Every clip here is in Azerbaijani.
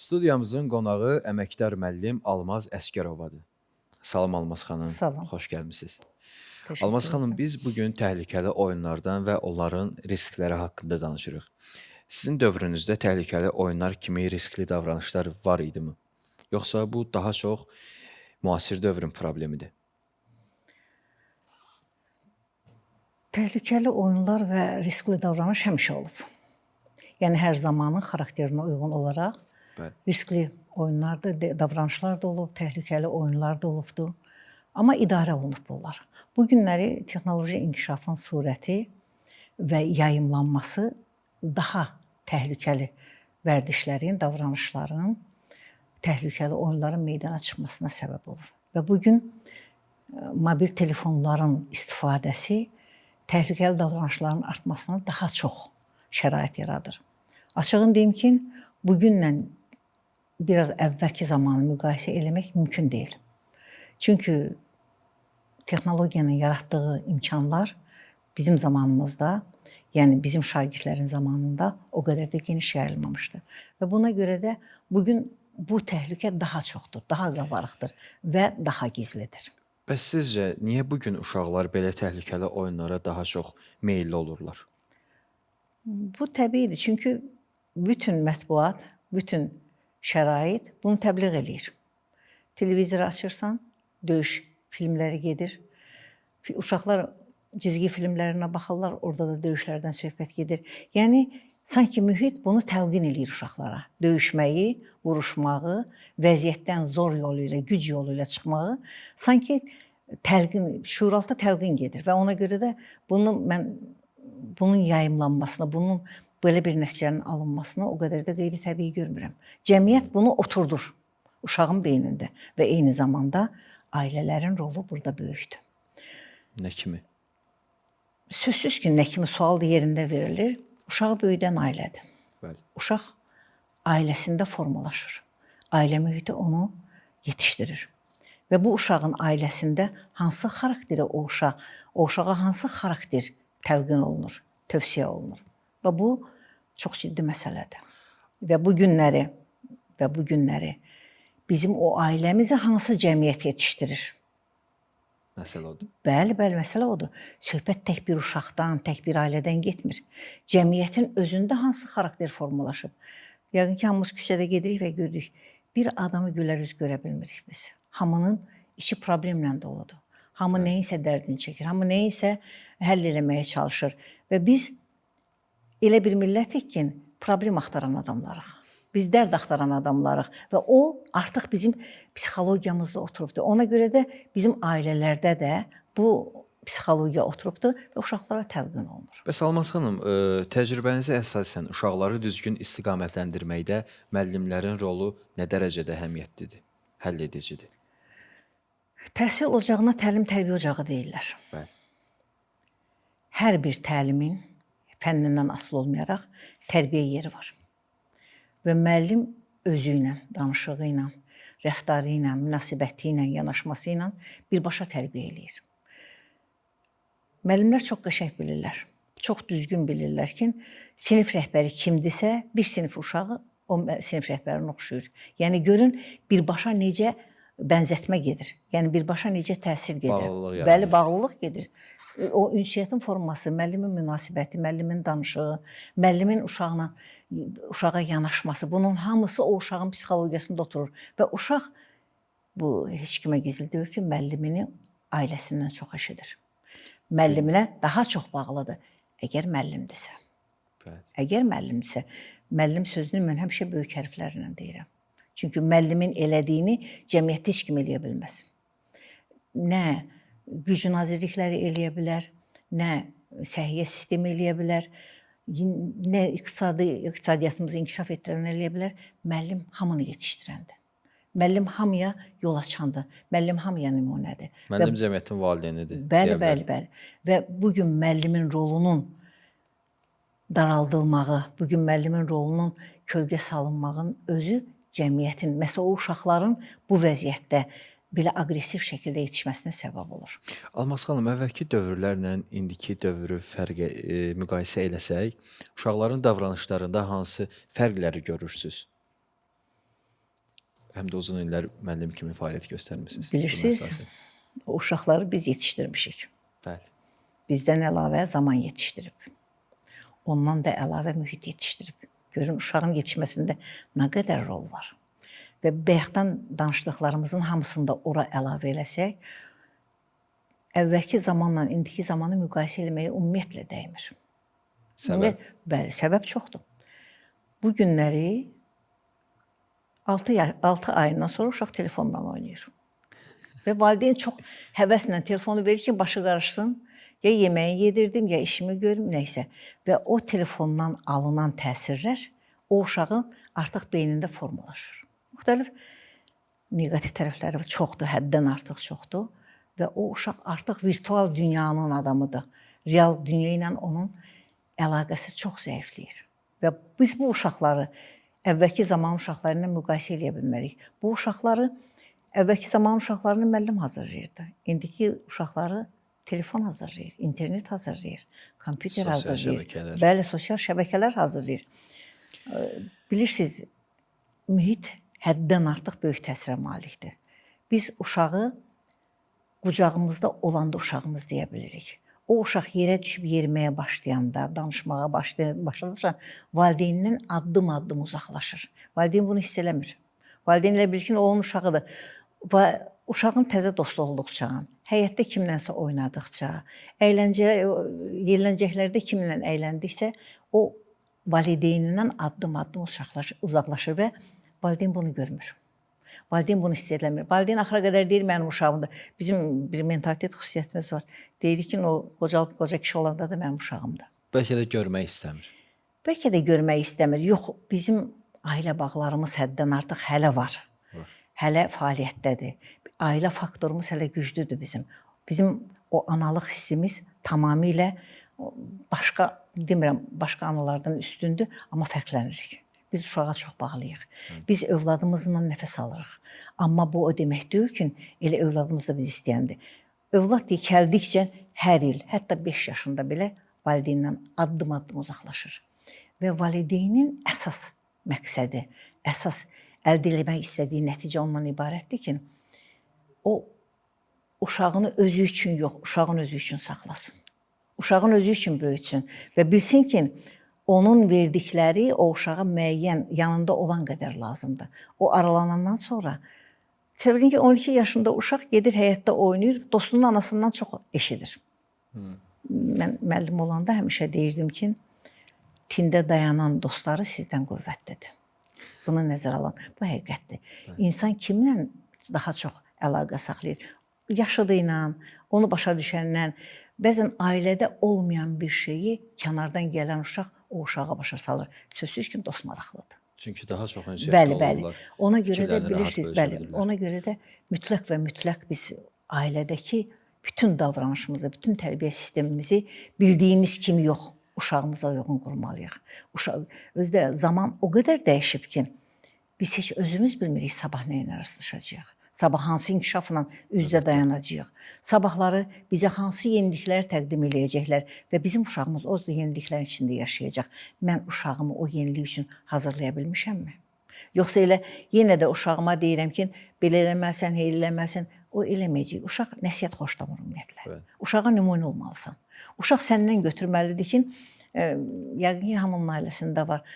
Studiyamızın qonağı əməkdar müəllim Almaz Əsgərovadır. Salam Almaz xanım, Salam, xoş gəlmisiniz. Almaz təşəkkür xanım, edirəm. biz bugün təhlükəli oyunlardan və onların riskləri haqqında danışırıq. Sizin dövrünüzdə təhlükəli oyunlar kimi riskli davranışlar var idimi? Yoxsa bu daha çox müasir dövrün problemidir? Təhlükəli oyunlar və riskli davranış həmişə olub. Yəni hər zamanın xarakterinə uyğun olaraq Bəli. riskli oyunlar da, davranışlar da olub, təhlükəli oyunlar da olubdu. Amma idarə olunub bunlar. Bu günləri texnoloji inkişafın surəti və yayımlanması daha təhlükəli vərdişlərin, davranışların, təhlükəli oyunların meydana çıxmasına səbəb olur. Və bu gün mobil telefonların istifadəsi təhlükəli davranışların artmasına daha çox şərait yaradır. Açığını deyim ki, bugünlə biraz əvvəlki zamanı müqayisə eləmək mümkün deyil. Çünki texnologiyanın yaratdığı imkanlar bizim zamanımızda, yəni bizim şagirdlərin zamanında o qədər də geniş yayılmamışdı. Və buna görə də bugün bu təhlükə daha çoxdur, daha qabarıqdır və daha gizlidir. Bəs sizcə niyə bu gün uşaqlar belə təhlükəli oyunlara daha çox meylli olurlar? Bu təbiidir, çünki bütün mətbuat, bütün şərait bunu təbliğ eləyir. Televizor açırsan, döyüş filmləri gedir. Uşaqlar cizgi filmlərinə baxırlar, orada da döyüşlərdən söhbət gedir. Yəni sanki mühit bunu təlqin eləyir uşaqlara. Döyüşməyi, vuruşmağı, vəziyyətdən zor yolu ilə, güc yolu ilə çıxmağı sanki təlqin, şuuraltı təlqin gedir və ona görə də bunun yayımlanmasına, bunun belə bir nəticənin alınmasına o qədər də qeyri-təbii görmürəm. Cəmiyyət bunu oturdur uşağın beynində və eyni zamanda ailələrin rolu burada böyükdür. Nə kimi? Sözsüz ki, nə kimi sual da yerində verilir, uşağı böyüdən ailədir. Bəli. Uşaq ailəsində formalaşır. Ailə mühiti onu yetişdirir. Və bu uşağın ailəsində hansı xarakterə o uşağa hansı xarakter təlqin olunur, tövsiyə olunur. Və bu çox ciddi məsələdir. Və bu günləri bizim o ailəmizi hansı cəmiyyət yetişdirir? Məsələ odur. Bəli, məsələ odur. Söhbət tək bir uşaqdan, tək bir ailədən getmir. Cəmiyyətin özündə hansı xarakter formalaşıb? Yəqin ki, hamımız küçədə gedirik və görürük. Bir adamı gülər üz görə bilmirik biz. Hamının içi problemlə doludur. Hamı nəyinsə dərdini çəkir, hamı nəyinsə həll eləməyə çalışır. Və biz elə bir millətik ki, problem axtaran adamlarıq. Biz dərd axtaran adamlarıq və o artıq bizim psixologiyamızda oturubdur. Ona görə də bizim ailələrdə də bu psixologiya oturubdur və uşaqlara təlqin olunur. Bəs Almaz xanım, təcrübənizə əsasən uşaqları düzgün istiqamətləndirməkdə müəllimlərin rolu nə dərəcədə əhəmiyyətlidir, həll edicidir? Təhsil ocağına təlim-tərbiyə ocağı deyirlər. Bəli. Hər bir təlimin fənnindən asılı olmayaraq tərbiyə yeri var. Və müəllim özü ilə, danışığı ilə, rəftarı ilə, münasibəti ilə, yanaşması ilə birbaşa tərbiyə eləyir. Müəllimlər çox qəşəng bilirlər, çox düzgün bilirlər ki, sinif rəhbəri kimdirsə, bir sinif uşağı o sinif rəhbərinə oxşuyur. Yəni görün birbaşa necə bənzətmə gedir. Yəni birbaşa necə təsir gedir. Bağlılıq Bəli, bağlılıq gedir. O ünsiyyətin forması, müəllimin münasibəti, müəllimin danışığı, müəllimin uşağa yanaşması, bunun hamısı o uşağın psixologiyasında oturur. Və uşaq, bu heç kimə gizli deyil ki, müəllimini ailəsindən çox eşidir. Müəlliminə daha çox bağlıdır, əgər müəllimdirsə. Bəli. Əgər müəllimdirsə, müəllim sözünü mən həmişə böyük hərflərlə deyirəm. Çünki müəllimin elədiyini cəmiyyətdə heç kim eləyə bilməz. Nə güc nazirlikləri eləyə bilər, nə səhiyyə sistemi eləyə bilər, nə iqtisadiyyatımızı inkişaf etdirən eləyə bilər. Müəllim hamını yetişdirəndir. Müəllim hamıya yol açandır. Müəllim hamıya nümunədir. Müəllim cəmiyyətin valideynidir. Bəli. Və bugün müəllimin rolunun daraldılmağı, bugün müəllimin rolunun kölgə salınmağın özü cəmiyyətin, məsələn o uşaqların bu vəziyyətdə belə aqressiv şəkildə yetişməsinə səbəb olur. Almaz xanım, əvvəlki dövrlərlə indiki dövrü müqayisə eləsək, uşaqların davranışlarında hansı fərqləri görürsünüz? həm də uzun illər müəllim kimi fəaliyyət göstərmisiniz. Bilirsiniz, o uşaqları biz yetişdirmişik. Bəli. Bizdən əlavə zaman yetişdirib. Ondan da əlavə mühit yetişdirib. Görün, uşağın yetişməsində nə qədər rol var. Və bayaqdan danışdıqlarımızın hamısını da ora əlavə eləsək, əvvəlki zamanla indiki zamanı müqayisə eləməyə ümumiyyətlə dəymir. Səbəb? Bəli, səbəb çoxdur. Bu günləri 6 ayından sonra uşaq telefonla oynayır. Və valideyn çox həvəslə telefonu verir ki, başı qarışsın. Ya yeməyi yedirdim, ya işimi görüm, nəysə. Və o telefondan alınan təsirlər o uşağın artıq beynində formalaşır. Müxtəlif neqativ tərəfləri çoxdur, həddən artıq çoxdur. Və o uşaq artıq virtual dünyanın adamıdır. Real dünya ilə onun əlaqəsi çox zəifləyir. Və biz bu uşaqları əvvəlki zaman uşaqları ilə müqayisə edə bilmərik. Bu uşaqları əvvəlki zaman uşaqlarını müəllim hazırlayırdı. İndiki uşaqları telefon hazırlayır, internet hazırlayır, kompüter hazırlayır. Bəli, sosial şəbəkələr hazırlayır. Bilirsiniz, mühit həddən artıq böyük təsirə malikdir. Biz uşağı qucağımızda olanda uşağımız deyə bilirik. O uşaq yerə düşüb yeriməyə başlayanda, danışmağa başladıqca valideynindən addım-addım uzaqlaşır. Valideyn bunu hiss eləmir. Valideyn elə bilir ki, o onun uşağıdır. Və uşağın təzə dostu olduqca, həyətdə kimlənsə oynadıqca, yerləncəklərdə kimlə əyləndikcə, o valideynindən addım-addım uzaqlaşır və valideyn bunu görmür. Valideyn bunu hiss eləmir. Valideyn axıra qədər deyir, mənim uşağımdır. Bizim bir mentalitet xüsusiyyətimiz var. Deyirik ki, o qoca kişi olanda da mənim uşağımdır. Bəlkə də görmək istəmir. Bəlkə də görmək istəmir. Yox, bizim ailə bağlarımız həddən artıq hələ var. Hələ fəaliyyətdədir. Ailə faktorumuz hələ güclüdür bizim. Bizim o analıq hissimiz tamamilə başqa, demirəm, başqa analardan üstündür, amma fərqlənirik. Biz uşağa çox bağlıyıq. Biz övladımızla nəfəs alırıq. Amma bu o demək deyil ki, elə övladımız da biz istəyəndir. Övlad dikəldikcə hər il, hətta 5 yaşında belə valideyndən addım-addım uzaqlaşır. Və valideynin əsas məqsədi, əsas əldə etmək istədiyi nəticə ondan ibarətdir ki, o uşağını özü üçün yox, uşağın özü üçün saxlasın. Uşağın özü üçün böyütsün və bilsin ki, onun verdikləri o uşağa müəyyən yanında olan qədər lazımdır. O aralanandan sonra, çevirin ki, 12 yaşında uşaq gedir həyətdə oynayır, dostunun anasından çox eşidir. Mən müəllim olanda həmişə deyirdim ki, tində dayanan dostları sizdən qüvvətlidir. Bunu nəzərə alın. Bu həqiqətdir. İnsan kimlə daha çox əlaqə saxlayır? Yaşıdıyla, onu başa düşəndən, bəzən ailədə olmayan bir şeyi kənardan gələn uşaq o uşağa başa salır. Sözsüz ki, dost maraqlıdır. Çünki daha çox ünsiyyətli olurlar. Bəli. Ona görə də bilirsiniz, bəli. Ona görə də mütləq biz ailədəki bütün davranışımızı, bütün tərbiyə sistemimizi bildiyimiz kimi yox, uşağımıza uyğun qurmalıyıq. Özdə zaman o qədər dəyişib ki, biz heç özümüz bilmirik sabah nə ilə rastlaşacağıq. Sabah hansı inkişafla üz-üzə dayanacağıq. Sabahları bizə hansı yeniliklər təqdim eləyəcəklər və bizim uşağımız o yeniliklərin içində yaşayacaq. Mən uşağımı o yenilik üçün hazırlaya bilmişəmmi? Yoxsa elə yenə də uşağıma deyirəm ki, belə eləməlisən, elə eləməlisən, o eləməyəcək. Uşaq nəsihət xoşlamır ümumiyyətlə. Uşağa nümunə olmalısan. Uşaq səndən götürməlidir ki, yəqin ki, hamının ailəsində var.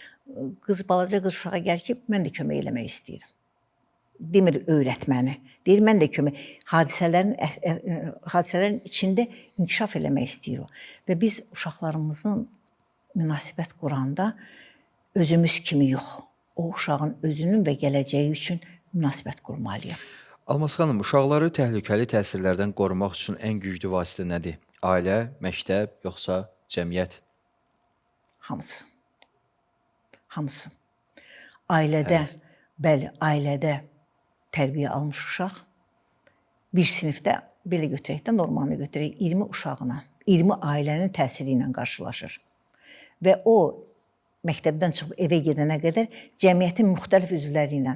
Balaca qız uşağa gəlir ki, mən də kömək eləmək istəyirəm. Demir öyrətməni. Deyir, mən də kömək. Hadisələrin içində inkişaf eləmək istəyir o. Və biz uşaqlarımızın münasibət quranda özümüz kimi yox, o uşağın özünün və gələcəyi üçün münasibət qurmalıyıq. Almaz xanım, uşaqları təhlükəli təsirlərdən qorumaq üçün ən güclü vasitə nədir? Ailə, məktəb, yoxsa cəmiyyət? Hamısı. Hamısı. Ailədə, bəli, ailədə tərbiyə almış uşaq, bir sinifdə, belə götürək də, normalını götürək, 20 uşağına, 20 ailənin təsiri ilə qarşılaşır. Və o, məktəbdən çıxıb evə gedənə qədər cəmiyyətin müxtəlif üzvləri ilə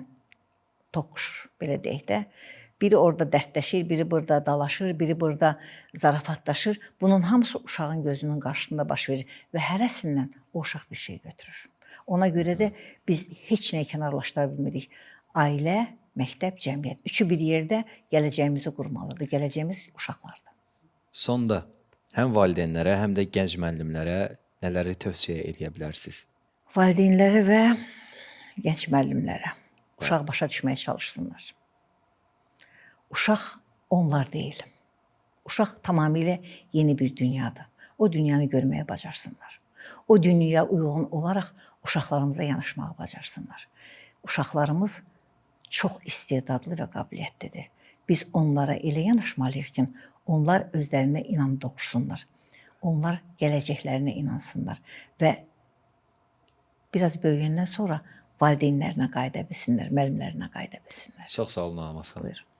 toqquşur, belə deyək də. Biri orada dərdləşir, biri burada dalaşır, biri burada zarafatlaşır. Bunun hamısı uşağın gözünün qarşısında baş verir və hərəsindən o uşaq bir şey götürür. Ona görə də biz heç nəyi kənarlaşdıra bilmirik. ailə, məktəb, cəmiyyət. Üçü bir yerdə gələcəyimizi qurmalıdır. Gələcəyimiz uşaqlardır. Sonda həm valideynlərə, həm də gənc müəllimlərə nələri tövsiyə edə bilərsiniz? Valideynlərə və gənc müəllimlərə uşaq başa düşməyə çalışsınlar. Uşaq onlar deyil. Uşaq tamamilə yeni bir dünyadır. O dünyanı görməyə bacarsınlar. O dünyaya uyğun olaraq uşaqlarımıza yanaşmağı bacarsınlar. Uşaqlarımız çox istedadlı və qabiliyyətlidir. Biz onlara elə yanaşmalıyıq ki, onlar özlərinə inam doğursunlar. Onlar gələcəklərinə inansınlar və biraz böyüyəndən sonra valideynlərinə qayıda bilsinlər, müəllimlərinə qayıda bilsinlər. Çox sağ olun, Almaz xanım. Buyurun.